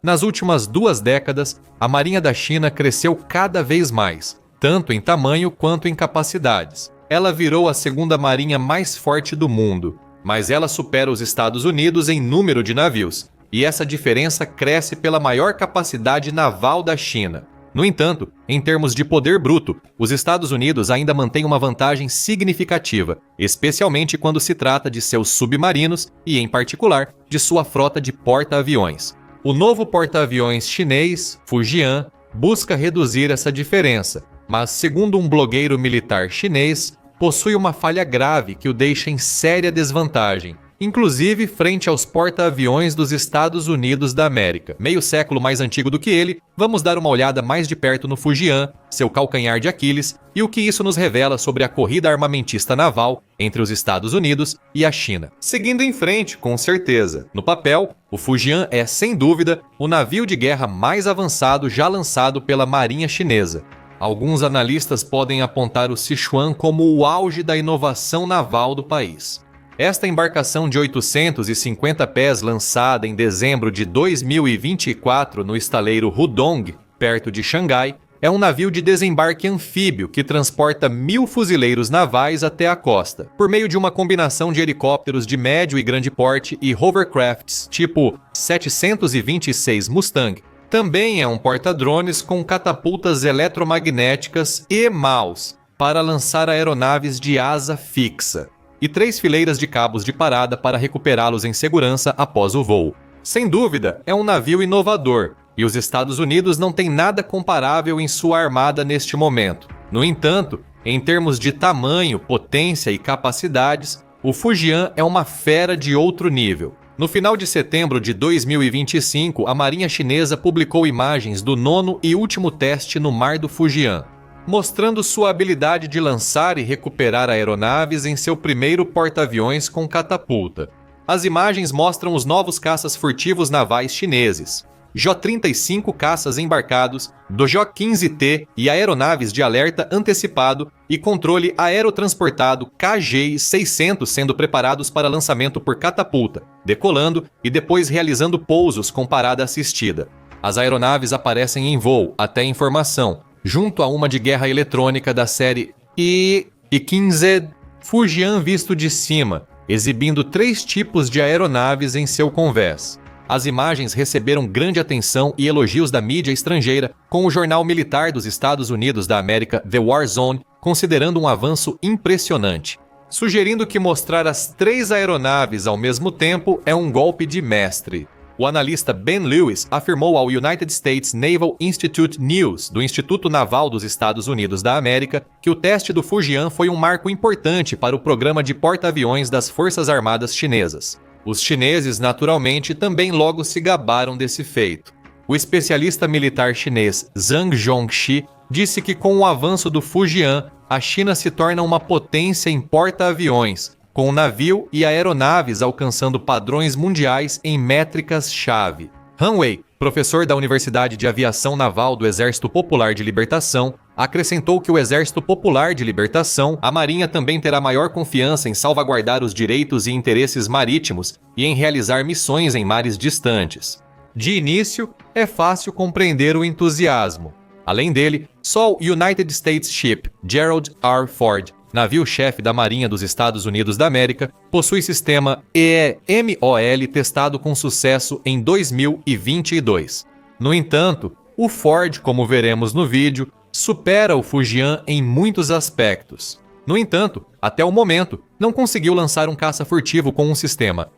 Nas últimas 2 décadas, a Marinha da China cresceu cada vez mais, tanto em tamanho quanto em capacidades. Ela virou a segunda marinha mais forte do mundo, mas ela supera os Estados Unidos em número de navios, e essa diferença cresce pela maior capacidade naval da China. No entanto, em termos de poder bruto, os Estados Unidos ainda mantêm uma vantagem significativa, especialmente quando se trata de seus submarinos e, em particular, de sua frota de porta-aviões. O novo porta-aviões chinês, Fujian, busca reduzir essa diferença, mas, segundo um blogueiro militar chinês, possui uma falha grave que o deixa em séria desvantagem, inclusive frente aos porta-aviões dos Estados Unidos da América. Meio século mais antigo do que ele, vamos dar uma olhada mais de perto no Fujian, seu calcanhar de Aquiles, e o que isso nos revela sobre a corrida armamentista naval entre os Estados Unidos e a China. Seguindo em frente, com certeza. No papel, o Fujian é, sem dúvida, o navio de guerra mais avançado já lançado pela Marinha Chinesa. Alguns analistas podem apontar o Sichuan como o auge da inovação naval do país. Esta embarcação de 850 pés lançada em dezembro de 2024 no estaleiro Hudong, perto de Xangai, é um navio de desembarque anfíbio que transporta 1.000 fuzileiros navais até a costa, por meio de uma combinação de helicópteros de médio e grande porte e hovercrafts tipo 726 Mustang. Também é um porta-drones com catapultas eletromagnéticas e MAUs para lançar aeronaves de asa fixa, e 3 fileiras de cabos de parada para recuperá-los em segurança após o voo. Sem dúvida, é um navio inovador, e os Estados Unidos não têm nada comparável em sua armada neste momento. No entanto, em termos de tamanho, potência e capacidades, o Fujian é uma fera de outro nível. No final de setembro de 2025, a Marinha Chinesa publicou imagens do 9º e último teste no mar do Fujian, mostrando sua habilidade de lançar e recuperar aeronaves em seu primeiro porta-aviões com catapulta. As imagens mostram os novos caças furtivos navais chineses, J-35 caças embarcados, do J-15T e aeronaves de alerta antecipado e controle aerotransportado KJ-600 sendo preparados para lançamento por catapulta, decolando e depois realizando pousos com parada assistida. As aeronaves aparecem em voo, até informação, junto a uma de guerra eletrônica da série I-15 Fujian visto de cima, exibindo 3 tipos de aeronaves em seu convés. As imagens receberam grande atenção e elogios da mídia estrangeira, com o jornal militar dos Estados Unidos da América, The War Zone, considerando um avanço impressionante, sugerindo que mostrar as 3 aeronaves ao mesmo tempo é um golpe de mestre. O analista Ben Lewis afirmou ao United States Naval Institute News, do Instituto Naval dos Estados Unidos da América, que o teste do Fujian foi um marco importante para o programa de porta-aviões das Forças Armadas Chinesas. Os chineses, naturalmente, também logo se gabaram desse feito. O especialista militar chinês Zhang Zhongxi disse que com o avanço do Fujian, a China se torna uma potência em porta-aviões, com o navio e aeronaves alcançando padrões mundiais em métricas-chave. Han Wei, professor da Universidade de Aviação Naval do Exército Popular de Libertação, acrescentou que o Exército Popular de Libertação, a Marinha também terá maior confiança em salvaguardar os direitos e interesses marítimos e em realizar missões em mares distantes. De início, é fácil compreender o entusiasmo. Além dele, só o United States Ship Gerald R. Ford, navio-chefe da Marinha dos Estados Unidos da América, possui sistema EMOL testado com sucesso em 2022. No entanto, o Ford, como veremos no vídeo, supera o Fujian em muitos aspectos. No entanto, até o momento, não conseguiu lançar um caça furtivo com um sistema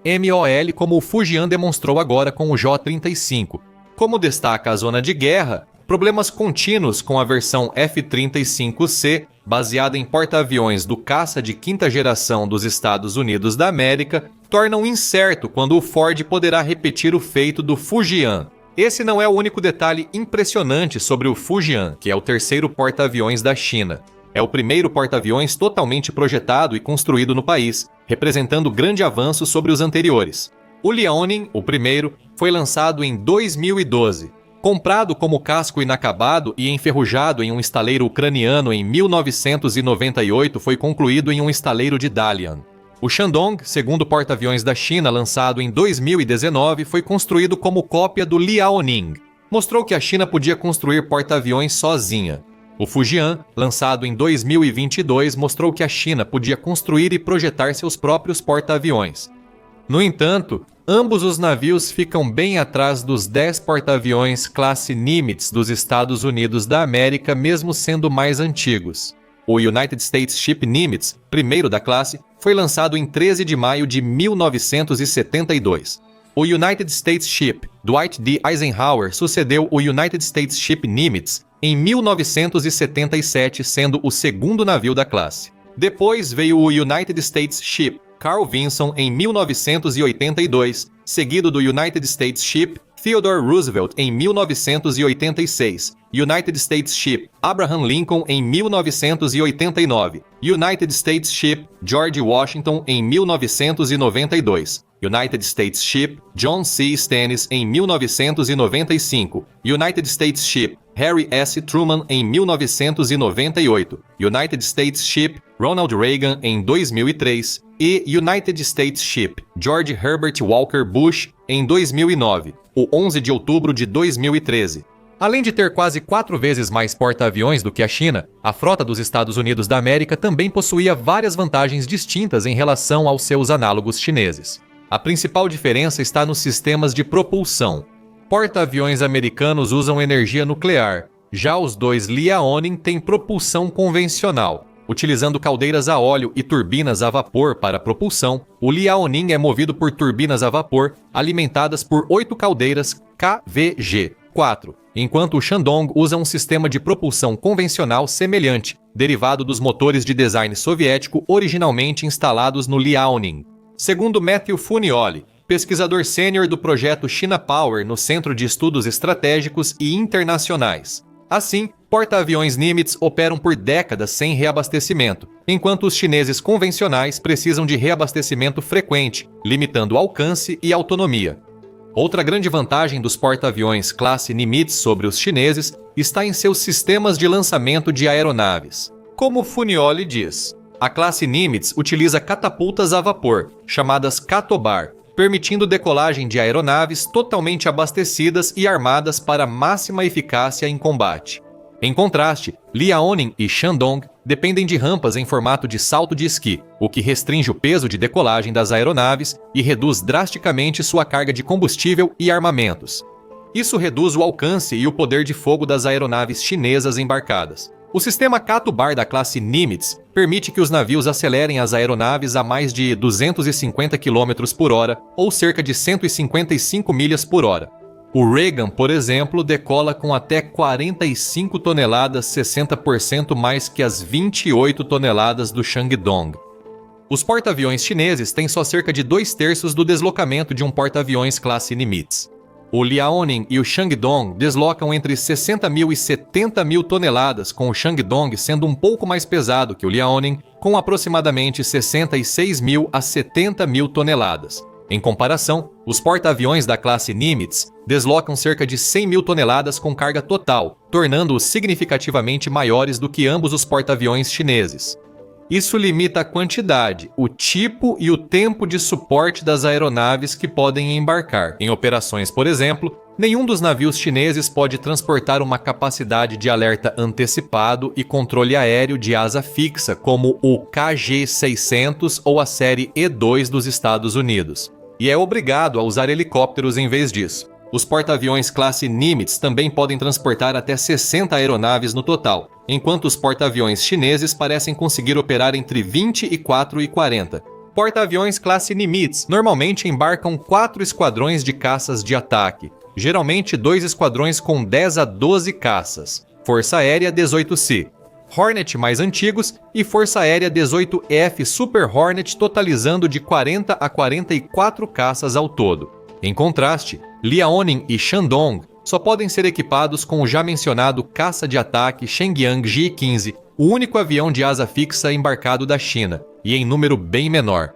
EMOL como o Fujian demonstrou agora com o J-35. Como destaca a zona de guerra, problemas contínuos com a versão F-35C, baseada em porta-aviões do caça de 5ª geração dos Estados Unidos da América, tornam incerto quando o Ford poderá repetir o feito do Fujian. Esse não é o único detalhe impressionante sobre o Fujian, que é o 3º porta-aviões da China. É o primeiro porta-aviões totalmente projetado e construído no país, representando grande avanço sobre os anteriores. O Liaoning, o primeiro, foi lançado em 2012. Comprado como casco inacabado e enferrujado em um estaleiro ucraniano em 1998, foi concluído em um estaleiro de Dalian. O Shandong, segundo porta-aviões da China lançado em 2019, foi construído como cópia do Liaoning. Mostrou que a China podia construir porta-aviões sozinha. O Fujian, lançado em 2022, mostrou que a China podia construir e projetar seus próprios porta-aviões. No entanto, ambos os navios ficam bem atrás dos 10 porta-aviões classe Nimitz dos Estados Unidos da América, mesmo sendo mais antigos. O United States Ship Nimitz, primeiro da classe, foi lançado em 13 de maio de 1972. O United States Ship Dwight D. Eisenhower sucedeu o United States Ship Nimitz em 1977, sendo o segundo navio da classe. Depois veio o United States Ship Carl Vinson em 1982, seguido do United States Ship Theodore Roosevelt em 1986, United States Ship Abraham Lincoln em 1989, United States Ship George Washington em 1992, United States Ship John C. Stennis em 1995, United States Ship Harry S. Truman em 1998, United States Ship Ronald Reagan em 2003 e United States Ship George Herbert Walker Bush em 2009, o 11 de outubro de 2013. Além de ter quase 4 vezes mais porta-aviões do que a China, a frota dos Estados Unidos da América também possuía várias vantagens distintas em relação aos seus análogos chineses. A principal diferença está nos sistemas de propulsão. Porta-aviões americanos usam energia nuclear, já os 2 Liaoning têm propulsão convencional. Utilizando caldeiras a óleo e turbinas a vapor para propulsão, o Liaoning é movido por turbinas a vapor alimentadas por 8 caldeiras KVG-4, enquanto o Shandong usa um sistema de propulsão convencional semelhante, derivado dos motores de design soviético originalmente instalados no Liaoning. Segundo Matthew Funioli, pesquisador sênior do projeto China Power no Centro de Estudos Estratégicos e Internacionais. Assim, porta-aviões Nimitz operam por décadas sem reabastecimento, enquanto os chineses convencionais precisam de reabastecimento frequente, limitando o alcance e autonomia. Outra grande vantagem dos porta-aviões classe Nimitz sobre os chineses está em seus sistemas de lançamento de aeronaves. Como Funioli diz, a classe Nimitz utiliza catapultas a vapor, chamadas Catobar, permitindo decolagem de aeronaves totalmente abastecidas e armadas para máxima eficácia em combate. Em contraste, Liaoning e Shandong dependem de rampas em formato de salto de esqui, o que restringe o peso de decolagem das aeronaves e reduz drasticamente sua carga de combustível e armamentos. Isso reduz o alcance e o poder de fogo das aeronaves chinesas embarcadas. O sistema Catobar da classe Nimitz permite que os navios acelerem as aeronaves a mais de 250 km por hora ou cerca de 155 milhas por hora. O Reagan, por exemplo, decola com até 45 toneladas, 60% mais que as 28 toneladas do Shandong. Os porta-aviões chineses têm só cerca de 2/3 do deslocamento de um porta-aviões classe Nimitz. O Liaoning e o Shandong deslocam entre 60.000 e 70.000 toneladas, com o Shandong sendo um pouco mais pesado que o Liaoning, com aproximadamente 66.000 a 70.000 toneladas. Em comparação, os porta-aviões da classe Nimitz deslocam cerca de 100.000 toneladas com carga total, tornando-os significativamente maiores do que ambos os porta-aviões chineses. Isso limita a quantidade, o tipo e o tempo de suporte das aeronaves que podem embarcar. Em operações, por exemplo, nenhum dos navios chineses pode transportar uma capacidade de alerta antecipado e controle aéreo de asa fixa, como o KG-600 ou a série E-2 dos Estados Unidos, e é obrigado a usar helicópteros em vez disso. Os porta-aviões classe Nimitz também podem transportar até 60 aeronaves no total, enquanto os porta-aviões chineses parecem conseguir operar entre 24 e 40. Porta-aviões classe Nimitz normalmente embarcam 4 esquadrões de caças de ataque, geralmente 2 esquadrões com 10 a 12 caças, Força Aérea 18C, Hornet mais antigos e Força Aérea 18F Super Hornet, totalizando de 40 a 44 caças ao todo. Em contraste, Liaoning e Shandong só podem ser equipados com o já mencionado caça de ataque Shenyang J-15, o único avião de asa fixa embarcado da China, e em número bem menor.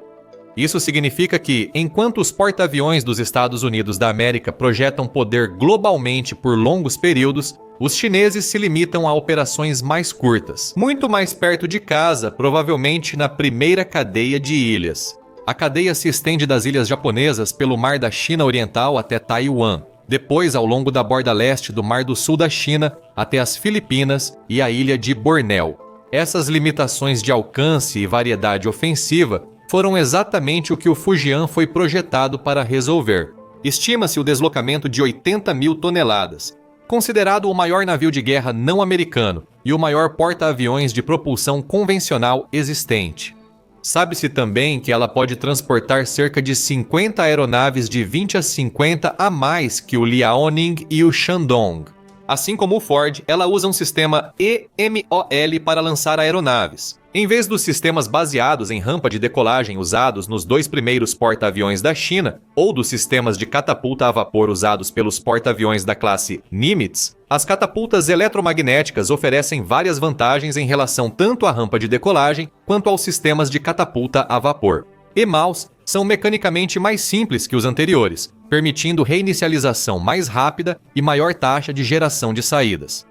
Isso significa que, enquanto os porta-aviões dos Estados Unidos da América projetam poder globalmente por longos períodos, Os chineses se limitam a operações mais curtas, muito mais perto de casa, provavelmente na primeira cadeia de ilhas. A cadeia se estende das ilhas japonesas pelo Mar da China Oriental até Taiwan, depois ao longo da borda leste do Mar do Sul da China até as Filipinas e a ilha de Bornéu. Essas limitações de alcance e variedade ofensiva foram exatamente o que o Fujian foi projetado para resolver. Estima-se o deslocamento de 80 mil toneladas, considerado o maior navio de guerra não americano e o maior porta-aviões de propulsão convencional existente. Sabe-se também que ela pode transportar cerca de 50 aeronaves de 20 a 50 a mais que o Liaoning e o Shandong. Assim como o Ford, ela usa um sistema EMOL para lançar aeronaves. Em vez dos sistemas baseados em rampa de decolagem usados nos 2 primeiros porta-aviões da China, ou dos sistemas de catapulta a vapor usados pelos porta-aviões da classe Nimitz, as catapultas eletromagnéticas oferecem várias vantagens em relação tanto à rampa de decolagem quanto aos sistemas de catapulta a vapor. EMALs são mecanicamente mais simples que os anteriores, permitindo reinicialização mais rápida e maior taxa de geração de saídas.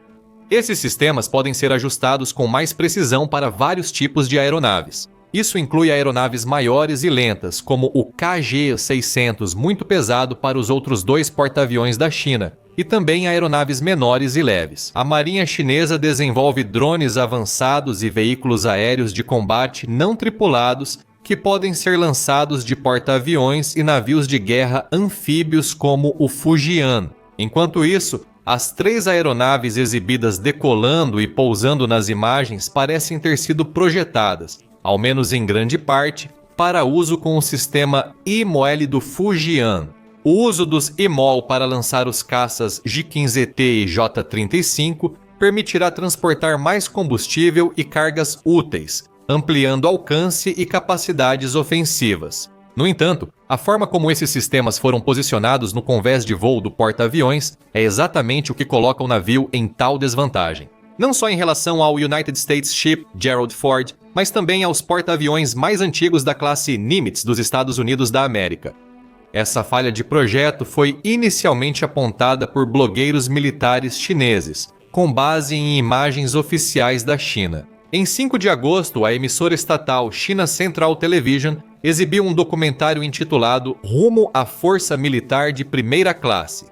Esses sistemas podem ser ajustados com mais precisão para vários tipos de aeronaves. Isso inclui aeronaves maiores e lentas, como o KG-600, muito pesado para os outros 2 porta-aviões da China, e também aeronaves menores e leves. A Marinha Chinesa desenvolve drones avançados e veículos aéreos de combate não tripulados que podem ser lançados de porta-aviões e navios de guerra anfíbios como o Fujian. Enquanto isso, as 3 aeronaves exibidas decolando e pousando nas imagens parecem ter sido projetadas, ao menos em grande parte, para uso com o sistema EMOL do Fujian. O uso dos EMOL para lançar os caças J-15ET e J-35 permitirá transportar mais combustível e cargas úteis, ampliando alcance e capacidades ofensivas. No entanto, a forma como esses sistemas foram posicionados no convés de voo do porta-aviões é exatamente o que coloca o navio em tal desvantagem. Não só em relação ao United States Ship Gerald Ford, mas também aos porta-aviões mais antigos da classe Nimitz dos Estados Unidos da América. Essa falha de projeto foi inicialmente apontada por blogueiros militares chineses, com base em imagens oficiais da China. Em 5 de agosto, a emissora estatal China Central Television exibiu um documentário intitulado Rumo à Força Militar de Primeira Classe.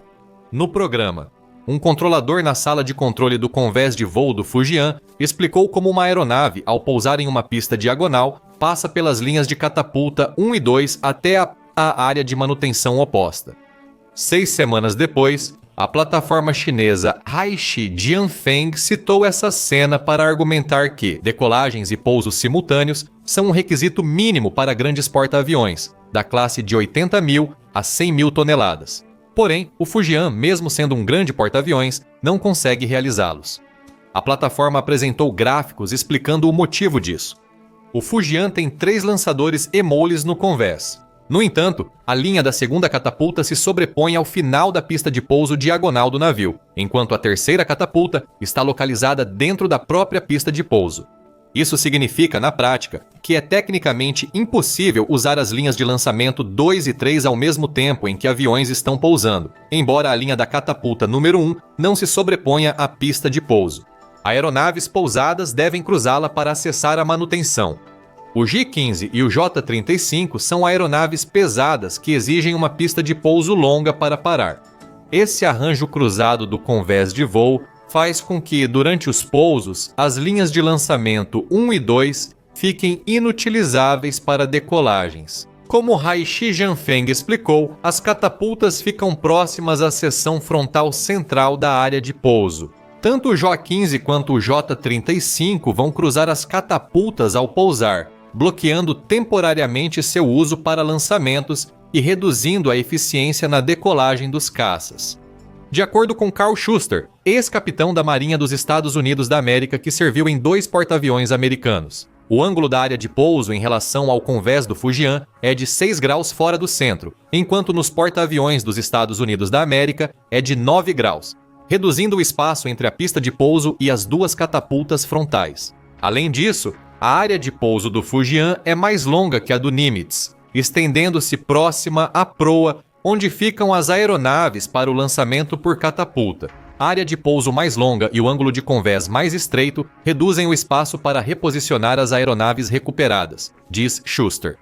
No programa, um controlador na sala de controle do convés de voo do Fujian explicou como uma aeronave, ao pousar em uma pista diagonal, passa pelas linhas de catapulta 1 e 2 até a área de manutenção oposta. 6 semanas depois, a plataforma chinesa Haishi Jianfeng citou essa cena para argumentar que decolagens e pousos simultâneos são um requisito mínimo para grandes porta-aviões, da classe de 80 mil a 100 mil toneladas. Porém, o Fujian, mesmo sendo um grande porta-aviões, não consegue realizá-los. A plataforma apresentou gráficos explicando o motivo disso. O Fujian tem 3 lançadores EMOLs no convés. No entanto, a linha da segunda catapulta se sobrepõe ao final da pista de pouso diagonal do navio, enquanto a terceira catapulta está localizada dentro da própria pista de pouso. Isso significa, na prática, que é tecnicamente impossível usar as linhas de lançamento 2 e 3 ao mesmo tempo em que aviões estão pousando, embora a linha da catapulta número 1 não se sobreponha à pista de pouso. Aeronaves pousadas devem cruzá-la para acessar a manutenção. O J-15 e o J-35 são aeronaves pesadas que exigem uma pista de pouso longa para parar. Esse arranjo cruzado do convés de voo faz com que, durante os pousos, as linhas de lançamento 1 e 2 fiquem inutilizáveis para decolagens. Como Haishi Jianfeng explicou, as catapultas ficam próximas à seção frontal central da área de pouso. Tanto o J-15 quanto o J-35 vão cruzar as catapultas ao pousar, bloqueando temporariamente seu uso para lançamentos e reduzindo a eficiência na decolagem dos caças. De acordo com Carl Schuster, ex-capitão da Marinha dos Estados Unidos da América que serviu em 2 porta-aviões americanos, o ângulo da área de pouso em relação ao convés do Fujian é de 6 graus fora do centro, enquanto nos porta-aviões dos Estados Unidos da América é de 9 graus, reduzindo o espaço entre a pista de pouso e as 2 catapultas frontais. Além disso, a área de pouso do Fujian é mais longa que a do Nimitz, estendendo-se próxima à proa, onde ficam as aeronaves para o lançamento por catapulta. A área de pouso mais longa e o ângulo de convés mais estreito reduzem o espaço para reposicionar as aeronaves recuperadas, diz Schuster.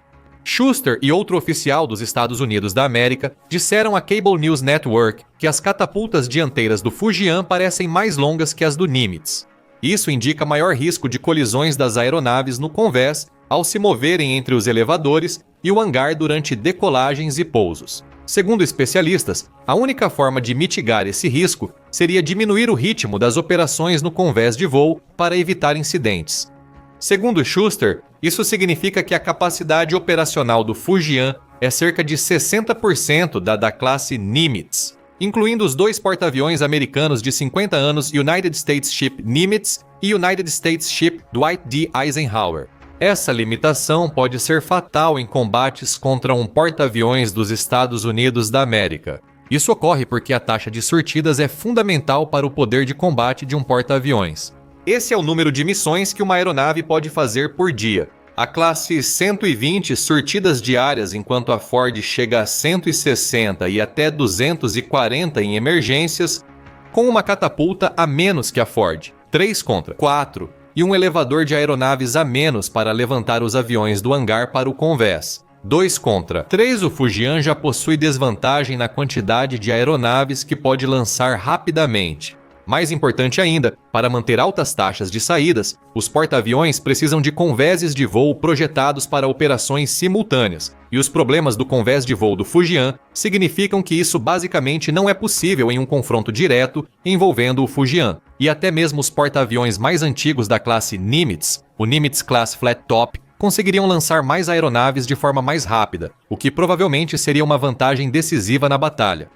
Schuster e outro oficial dos Estados Unidos da América disseram à Cable News Network que as catapultas dianteiras do Fujian parecem mais longas que as do Nimitz. Isso indica maior risco de colisões das aeronaves no convés ao se moverem entre os elevadores e o hangar durante decolagens e pousos. Segundo especialistas, a única forma de mitigar esse risco seria diminuir o ritmo das operações no convés de voo para evitar incidentes. Segundo Schuster, isso significa que a capacidade operacional do Fujian é cerca de 60% da classe Nimitz, incluindo os 2 porta-aviões americanos de 50 anos United States Ship Nimitz e United States Ship Dwight D. Eisenhower. Essa limitação pode ser fatal em combates contra um porta-aviões dos Estados Unidos da América. Isso ocorre porque a taxa de sortidas é fundamental para o poder de combate de um porta-aviões. Esse é o número de missões que uma aeronave pode fazer por dia. A classe 120 sortidas diárias, enquanto a Ford chega a 160 e até 240 em emergências, com uma catapulta a menos que a Ford, 3 contra 4, e um elevador de aeronaves a menos para levantar os aviões do hangar para o convés. 2 contra 3, o Fujian já possui desvantagem na quantidade de aeronaves que pode lançar rapidamente. Mais importante ainda, para manter altas taxas de saídas, os porta-aviões precisam de convéses de voo projetados para operações simultâneas, e os problemas do convés de voo do Fujian significam que isso basicamente não é possível em um confronto direto envolvendo o Fujian. E até mesmo os porta-aviões mais antigos da classe Nimitz, o Nimitz Class Flat Top, conseguiriam lançar mais aeronaves de forma mais rápida, o que provavelmente seria uma vantagem decisiva na batalha.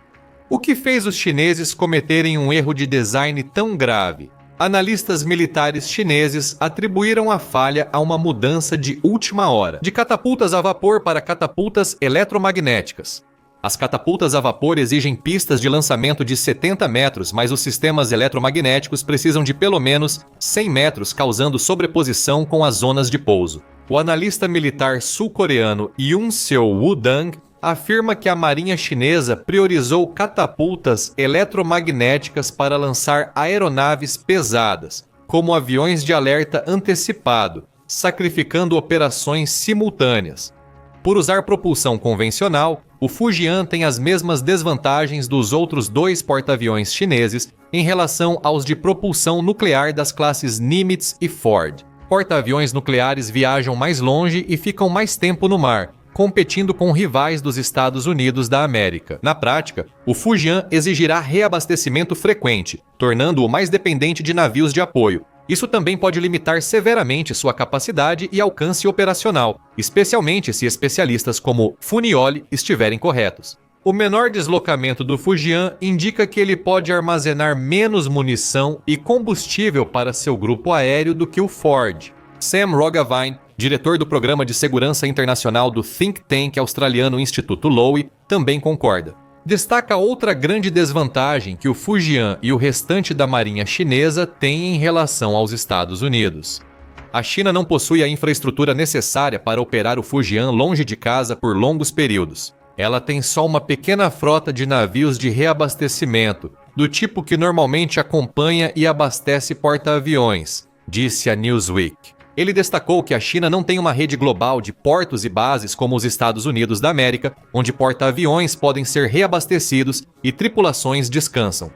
O que fez os chineses cometerem um erro de design tão grave? Analistas militares chineses atribuíram a falha a uma mudança de última hora, de catapultas a vapor para catapultas eletromagnéticas. As catapultas a vapor exigem pistas de lançamento de 70 metros, mas os sistemas eletromagnéticos precisam de pelo menos 100 metros, causando sobreposição com as zonas de pouso. O analista militar sul-coreano Yoon Seo-woo-dang afirma que a Marinha Chinesa priorizou catapultas eletromagnéticas para lançar aeronaves pesadas, como aviões de alerta antecipado, sacrificando operações simultâneas. Por usar propulsão convencional, o Fujian tem as mesmas desvantagens dos outros 2 porta-aviões chineses em relação aos de propulsão nuclear das classes Nimitz e Ford. Porta-aviões nucleares viajam mais longe e ficam mais tempo no mar, competindo com rivais dos Estados Unidos da América. Na prática, o Fujian exigirá reabastecimento frequente, tornando-o mais dependente de navios de apoio. Isso também pode limitar severamente sua capacidade e alcance operacional, especialmente se especialistas como Funioli estiverem corretos. O menor deslocamento do Fujian indica que ele pode armazenar menos munição e combustível para seu grupo aéreo do que o Ford. Sam Rogavine, diretor do Programa de Segurança Internacional do think tank australiano Instituto Lowy, também concorda. Destaca outra grande desvantagem que o Fujian e o restante da Marinha Chinesa têm em relação aos Estados Unidos. A China não possui a infraestrutura necessária para operar o Fujian longe de casa por longos períodos. Ela tem só uma pequena frota de navios de reabastecimento, do tipo que normalmente acompanha e abastece porta-aviões, disse a Newsweek. Ele destacou que a China não tem uma rede global de portos e bases como os Estados Unidos da América, onde porta-aviões podem ser reabastecidos e tripulações descansam.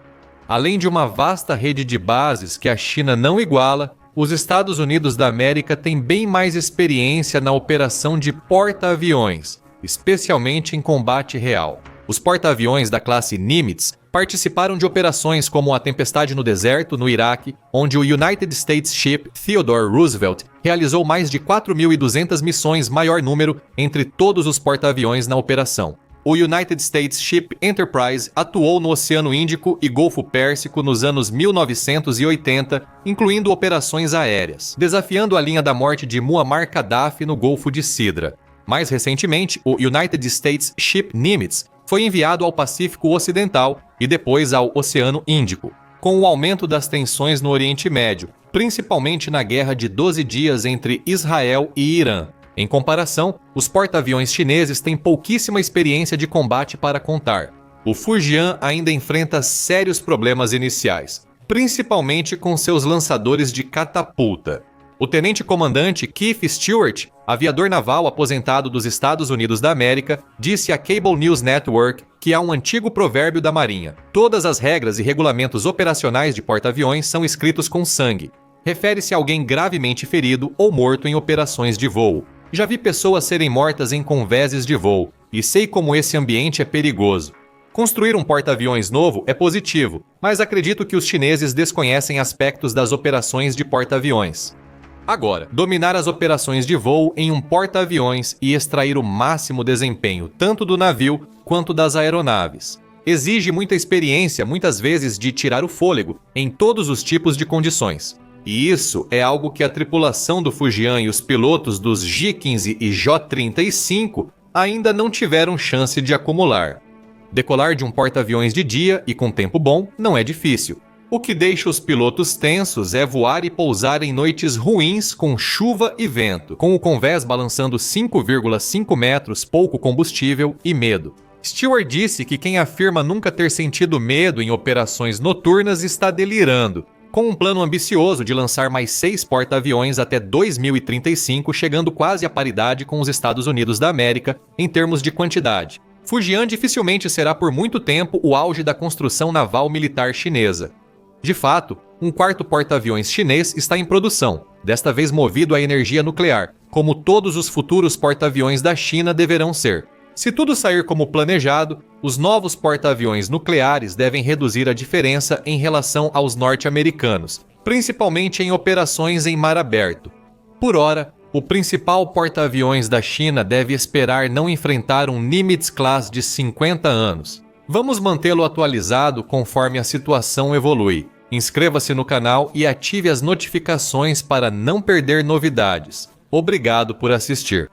Além de uma vasta rede de bases que a China não iguala, os Estados Unidos da América têm bem mais experiência na operação de porta-aviões, especialmente em combate real. Os porta-aviões da classe Nimitz participaram de operações como a Tempestade no Deserto, no Iraque, onde o United States Ship Theodore Roosevelt realizou mais de 4.200 missões, maior número entre todos os porta-aviões na operação. O United States Ship Enterprise atuou no Oceano Índico e Golfo Pérsico nos anos 1980, incluindo operações aéreas, desafiando a linha da morte de Muammar Gaddafi no Golfo de Sidra. Mais recentemente, o United States Ship Nimitz foi enviado ao Pacífico Ocidental e depois ao Oceano Índico, com o aumento das tensões no Oriente Médio, principalmente na Guerra de 12 dias entre Israel e Irã. Em comparação, os porta-aviões chineses têm pouquíssima experiência de combate para contar. o Fujian ainda enfrenta sérios problemas iniciais, principalmente com seus lançadores de catapulta. O tenente-comandante Keith Stewart, aviador naval aposentado dos Estados Unidos da América, disse à Cable News Network que há um antigo provérbio da Marinha: todas as regras e regulamentos operacionais de porta-aviões são escritos com sangue. Refere-se a alguém gravemente ferido ou morto em operações de voo. Já vi pessoas serem mortas em convéses de voo, e sei como esse ambiente é perigoso. Construir um porta-aviões novo é positivo, mas acredito que os chineses desconhecem aspectos das operações de porta-aviões. Agora, dominar as operações de voo em um porta-aviões e extrair o máximo desempenho tanto do navio quanto das aeronaves. Exige muita experiência, muitas vezes de tirar o fôlego, em todos os tipos de condições. E isso é algo que a tripulação do Fujian e os pilotos dos J-15 e J-35 ainda não tiveram chance de acumular. Decolar de um porta-aviões de dia e com tempo bom não é difícil. O que deixa os pilotos tensos é voar e pousar em noites ruins com chuva e vento, com o convés balançando 5,5 metros, pouco combustível e medo. Stewart disse que quem afirma nunca ter sentido medo em operações noturnas está delirando, com um plano ambicioso de lançar mais 6 porta-aviões até 2035, chegando quase à paridade com os Estados Unidos da América em termos de quantidade. Fujian dificilmente será por muito tempo o auge da construção naval militar chinesa. De fato, um quarto porta-aviões chinês está em produção, desta vez movido à energia nuclear, como todos os futuros porta-aviões da China deverão ser. Se tudo sair como planejado, os novos porta-aviões nucleares devem reduzir a diferença em relação aos norte-americanos, principalmente em operações em mar aberto. Por ora, o principal porta-aviões da China deve esperar não enfrentar um Nimitz-class de 50 anos. Vamos mantê-lo atualizado conforme a situação evolui. Inscreva-se no canal e ative as notificações para não perder novidades. Obrigado por assistir.